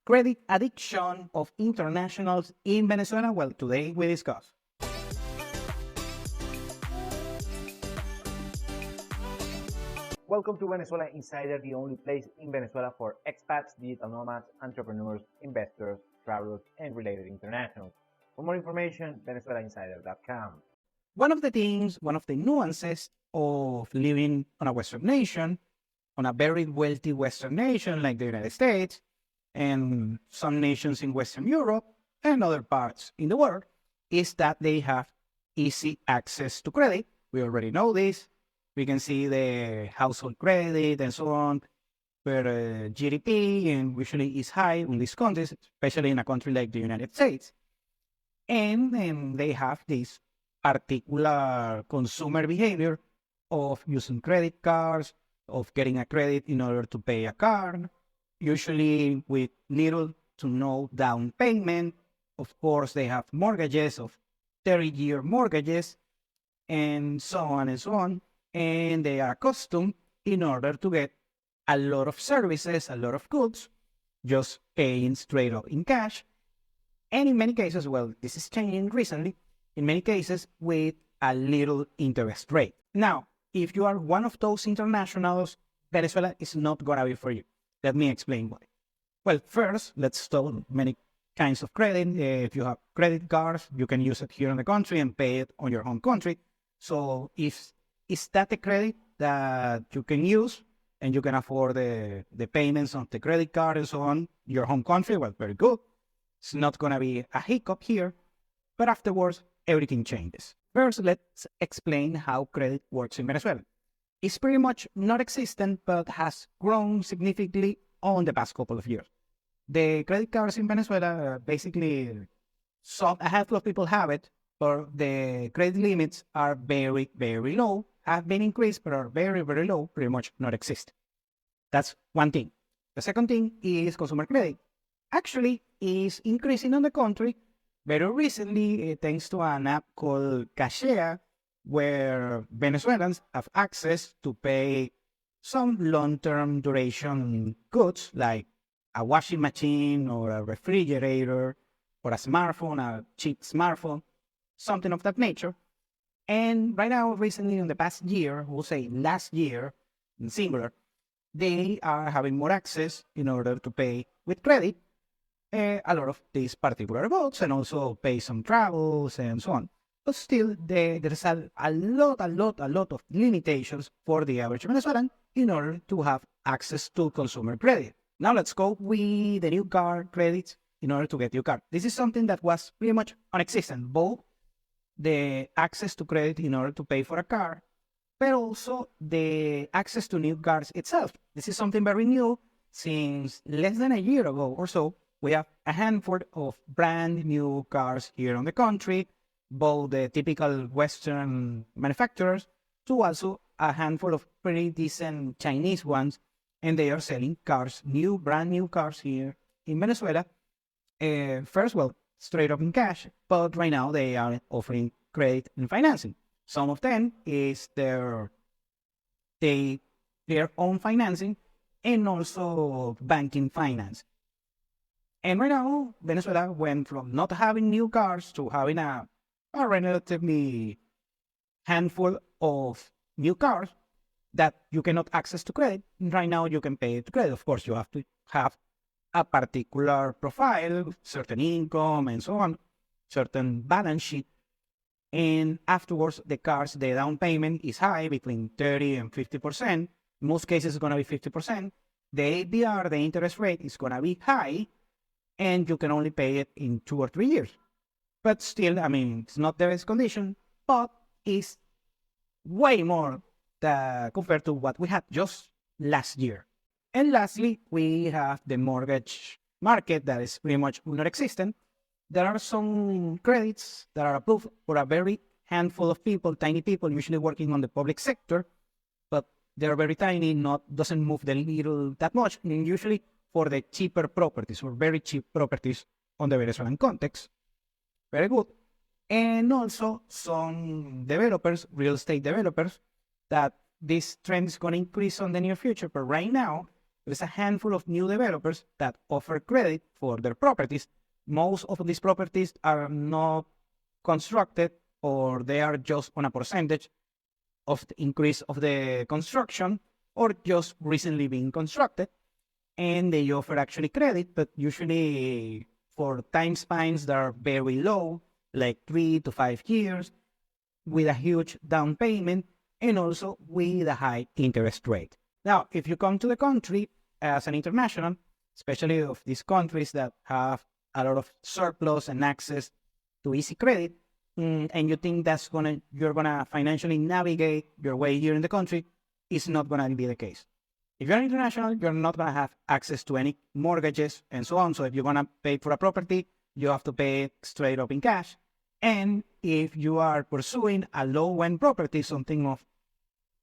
credit addiction of internationals in Venezuela? Well, today we discuss. Welcome to Venezuela Insider, the only place in Venezuela for expats, digital nomads, entrepreneurs, investors, travelers, and related internationals. For more information, venezuelainsider.com. One of the nuances of living on a Western nation, on a very wealthy Western nation like the United States, and some nations in Western Europe and other parts in the world, is that they have easy access to credit. We already know this. We can see the household credit and so on, where GDP and usually is high in these countries, especially in a country like the United States. And then they have this particular consumer behavior of using credit cards, of getting a credit in order to pay a card, usually with little to no down payment. Of course, they have mortgages of 30-year mortgages and so on and so on. And they are accustomed in order to get a lot of services, a lot of goods, just paying straight up in cash. And in many cases, well, this is changing recently, in many cases with a little interest rate. Now, if you are one of those internationals, Venezuela is not going to be for you. Let me explain why. Well, first, let's talk many kinds of credit. If you have credit cards, you can use it here in the country and pay it on your home country. So is that a credit that you can use and you can afford the payments on the credit card and so on, your home country? Well, very good. It's not going to be a hiccup here, but afterwards, everything changes. First, let's explain how credit works in Venezuela. It's pretty much non-existent, but has grown significantly on the past couple of years. The credit cards in Venezuela, basically, a handful of people have it, but the credit limits are very, very low, have been increased, but are very, very low, pretty much not exist. That's one thing. The second thing is consumer credit. Actually, is increasing on the country very recently, thanks to an app called Cashea, where Venezuelans have access to pay some long-term duration goods like a washing machine or a refrigerator or a smartphone, a cheap smartphone, something of that nature. And right now, recently in the past year, we'll say last year in singular, they are having more access in order to pay with credit a lot of these particular goods and also pay some travels and so on. But still, there's a lot of limitations for the average Venezuelan in order to have access to consumer credit. Now let's go with the new car credits in order to get your car. This is something that was pretty much non-existent, both the access to credit in order to pay for a car, but also the access to new cars itself. This is something very new. Since less than a year ago or so, we have a handful of brand new cars here in the country, both the typical Western manufacturers to also a handful of pretty decent Chinese ones, and they are selling cars, brand new cars here in Venezuela. First, well, straight up in cash, but right now they are offering credit and financing. Some of them is their own financing and also banking finance. And right now, Venezuela went from not having new cars to having a relatively handful of new cars that you cannot access to credit. Right now, you can pay it to credit. Of course, you have to have a particular profile, certain income, and so on, certain balance sheet. And afterwards, the down payment is high, between 30 and 50%. In most cases, it's going to be 50%. The APR, the interest rate, is going to be high, and you can only pay it in 2 or 3 years. But still, I mean, it's not the best condition, but it's way more compared to what we had just last year. And lastly, we have the mortgage market that is pretty much non-existent. There are some credits that are approved for a very handful of people, tiny people, usually working on the public sector, but they're very tiny, doesn't move the needle that much, and usually for the cheaper properties or very cheap properties on the Venezuelan context. Very good. And also some developers, real estate developers, that this trend is going to increase on the near future. But right now, There's a handful of new developers that offer credit for their properties. Most of these properties are not constructed, or they are just on a percentage of the increase of the construction, or just recently being constructed. And they offer actually credit, but usually for time spans that are very low, like 3 to 5 years, with a huge down payment, and also with a high interest rate. Now, if you come to the country as an international, especially of these countries that have a lot of surplus and access to easy credit, and you think you're gonna financially navigate your way here in the country, it's not gonna be the case. If you're international, you're not gonna have access to any mortgages and so on. So if you're gonna pay for a property, you have to pay it straight up in cash. And if you are pursuing a low-end property, something of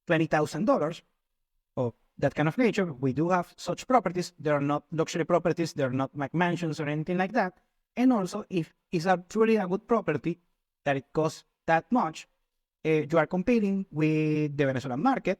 $20,000 or that kind of nature, we do have such properties. They are not luxury properties. They're not like mansions or anything like that. And also, if it's truly a good property that it costs that much, you are competing with the Venezuelan market,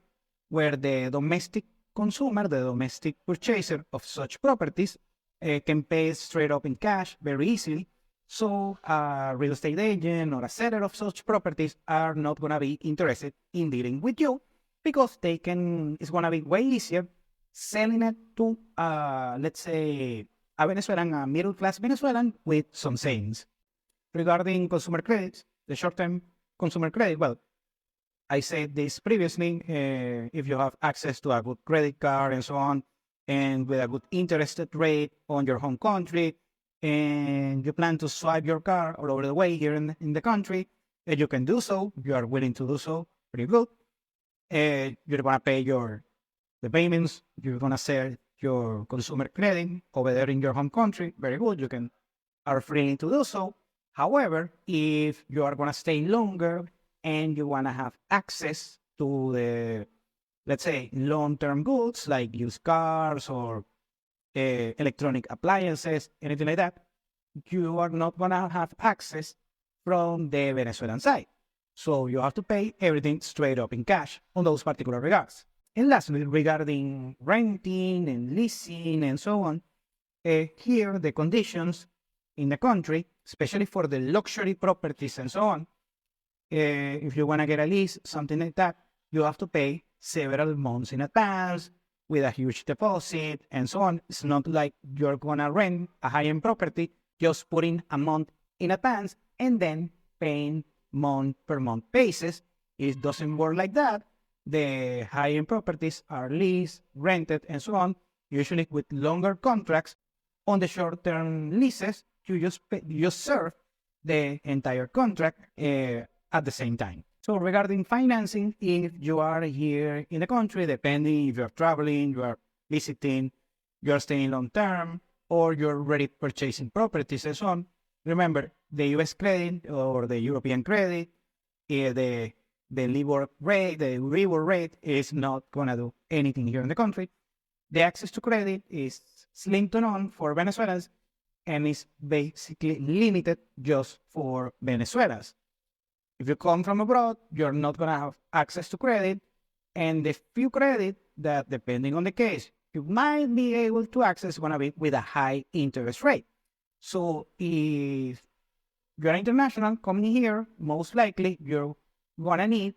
where the domestic consumer, the domestic purchaser of such properties, can pay straight up in cash very easily. So a real estate agent or a seller of such properties are not going to be interested in dealing with you, because it's going to be way easier selling it to, let's say, a Venezuelan, a middle-class Venezuelan with some savings. Regarding consumer credits, the short-term consumer credit, well, I said this previously, if you have access to a good credit card and so on, and with a good interest rate on your home country, and you plan to swipe your car all over the way here in the country, you can do so. You are willing to do so, pretty good. You're going to pay the payments. You're going to sell your consumer credit over there in your home country. Very good. You are free to do so. However, if you are going to stay longer and you want to have access to the, let's say, long-term goods like used cars or electronic appliances, anything like that, you are not going to have access from the Venezuelan side. So you have to pay everything straight up in cash on those particular regards. And lastly, regarding renting and leasing and so on, here the conditions in the country, especially for the luxury properties and so on, if you want to get a lease, something like that, you have to pay several months in advance with a huge deposit and so on. It's not like you're going to rent a high-end property, just putting a month in advance and then paying month per month basis. It doesn't work like that. The high-end properties are leased, rented, and so on, usually with longer contracts. On the short-term leases, you just serve the entire contract at the same time. So regarding financing, if you are here in the country, depending if you're traveling, you are visiting, you're staying long term, or you're already purchasing properties and so on, remember the US credit or the European credit, the LIBOR rate is not going to do anything here in the country. The access to credit is slim to none for Venezuelans, and is basically limited just for Venezuelans. If you come from abroad, you're not going to have access to credit, and the few credit that, depending on the case, you might be able to access going to be with a high interest rate. So if you're international coming here, most likely you're going to need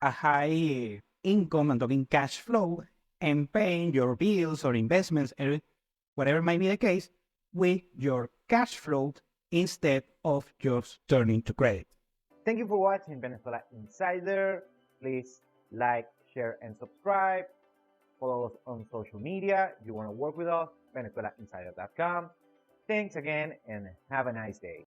a high income, and talking cash flow, and paying your bills or investments, whatever might be the case, with your cash flow instead of just turning to credit. Thank you for watching Venezuela Insider. Please like, share, and subscribe. Follow us on social media. If you want to work with us, VenezuelaInsider.com. Thanks again, and have a nice day.